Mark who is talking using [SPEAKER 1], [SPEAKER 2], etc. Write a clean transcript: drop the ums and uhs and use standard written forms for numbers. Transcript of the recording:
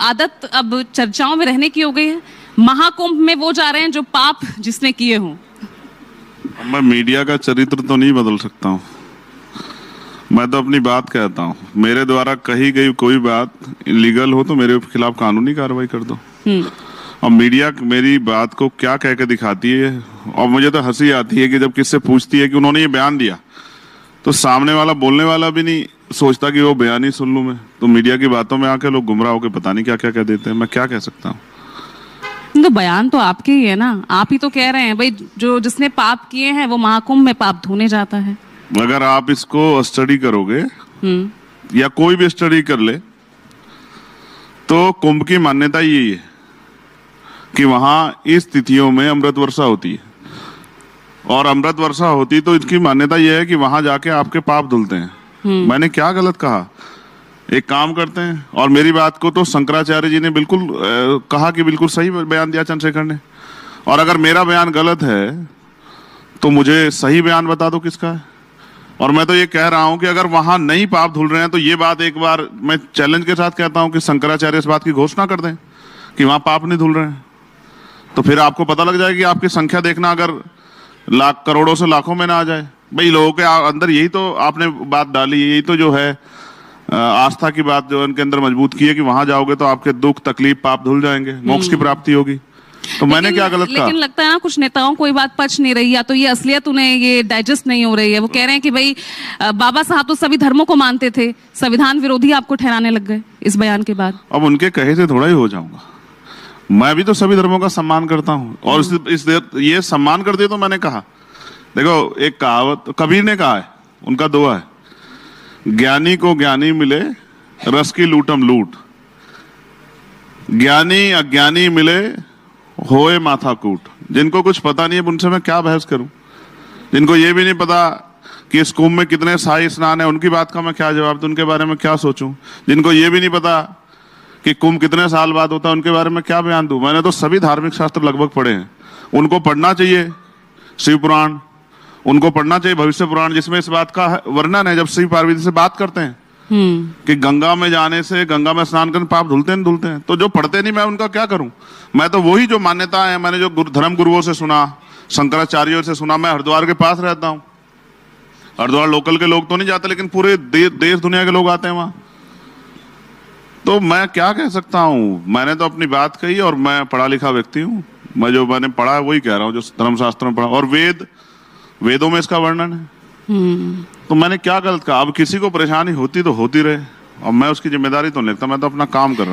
[SPEAKER 1] आदत अब चर्चाओं में रहने की हो गई है। महाकुंभ में वो जा रहे हैं जो पाप जिसने किए हों।
[SPEAKER 2] मैं मीडिया का चरित्र तो नहीं बदल सकता हूँ। मैं तो अपनी बात कहता हूँ। मेरे द्वारा कही गई कोई बात इलीगल हो तो मेरे खिलाफ कानूनी कार्रवाई कर दो। और मीडिया मेरी बात को क्या कह के दिखाती है, और मुझे तो हंसी आती है कि जब किससे पूछती है कि उन्होंने ये बयान दिया, तो सामने वाला बोलने वाला भी नहीं सोचता कि वो बयान ही सुन लूं मैं। तो मीडिया की बातों में आके लोग गुमराह होकर पता नहीं क्या क्या कह देते हैं। मैं क्या कह सकता हूँ?
[SPEAKER 1] तो बयान तो आपके ही है ना, आप ही तो कह रहे हैं भाई जो जिसने पाप किए हैं वो महाकुंभ में पाप धोने जाता है।
[SPEAKER 2] अगर आप इसको स्टडी करोगे या कोई भी स्टडी कर ले तो कुंभ की मान्यता यही है कि वहां इस तिथियों में अमृत वर्षा होती है, और अमृत वर्षा होती तो इसकी मान्यता यह है कि वहां जाके आपके पाप धुलते हैं। मैंने क्या गलत कहा? एक काम करते हैं, और मेरी बात को तो शंकराचार्य जी ने बिल्कुल कहा कि बिल्कुल सही बयान दिया चंद्रशेखर ने। और अगर मेरा बयान गलत है तो मुझे सही बयान बता दो किसका है। और मैं तो ये कह रहा हूं कि अगर वहां नहीं पाप धुल रहे हैं तो ये बात एक बार मैं चैलेंज के साथ कहता हूं कि शंकराचार्य इस बात की घोषणा कर दें कि वहां पाप नहीं धुल रहे हैं, तो फिर आपको पता लग जाएगी। आपकी संख्या देखना, अगर लाख करोड़ों से लाखों में ना आ जाए। भाई लोगों के अंदर यही तो आपने बात डाली, यही तो जो है आस्था की बात जो उनके अंदर मजबूत की है कि वहां जाओगे तो आपके दुख तकलीफ पाप धुल जाएंगे, मोक्ष की प्राप्ति होगी। तो मैंने क्या गलत कहा?
[SPEAKER 1] लेकिन लगता है ना कुछ नेताओं को ये बात पच नहीं रही, या तो ये असलियत उन्हें ये डाइजेस्ट नहीं हो रही है। वो कह रहे हैं कि भाई बाबा साहब तो सभी धर्मों को मानते थे, संविधान विरोधी आपको ठहराने लग गए इस बयान के बाद।
[SPEAKER 2] अब उनके कहे से थोड़ा ही हो जाऊंगा। मैं भी तो सभी धर्मों का सम्मान करता हूँ, और ये सम्मान कर दिया तो मैंने कहा। देखो, एक कहावत कबीर ने कहा है, उनका दोहा है, ज्ञानी को ज्ञानी मिले रस की लूटम लूट, ज्ञानी अज्ञानी मिले होए माथा कूट। जिनको कुछ पता नहीं है उनसे मैं क्या बहस करूं? जिनको ये भी नहीं पता कि इस कुंभ में कितने शाही स्नान है, उनकी बात का मैं क्या जवाब दूं? उनके बारे में क्या सोचूं? जिनको ये भी नहीं पता कि कुंभ कितने साल बाद होता है, उनके बारे में क्या बयान दूं? मैंने तो सभी धार्मिक शास्त्र लगभग पढ़े हैं। उनको पढ़ना चाहिए शिव पुराण, उनको पढ़ना चाहिए भविष्य पुराण, जिसमें इस बात का वर्णन है जब शिव पार्वती से बात करते हैं कि गंगा में जाने से, गंगा में स्नान करने पाप धुलते हैं धुलते हैं। तो जो पढ़ते नहीं, मैं उनका क्या करूं? मैं तो वही जो मान्यता है, मैंने जो धर्म गुरुओं से सुना, शंकराचार्यों से सुना। मैं हरिद्वार के पास रहता हूं। हरिद्वार लोकल के लोग तो नहीं जाते, लेकिन पूरे देश दुनिया के लोग आते हैं वहां। तो मैं क्या कह सकता हूं? मैंने तो अपनी बात कही, और मैं पढ़ा लिखा व्यक्ति हूं। मैं जो मैंने पढ़ा है वही कह रहा हूं, जो धर्मशास्त्र में पढ़ा, और वेदों में इसका वर्णन है। तो मैंने क्या गलत कहा? अब किसी को परेशानी होती तो होती रहे, और मैं उसकी जिम्मेदारी तो नहीं लेता। मैं तो अपना काम कर रहा हूं।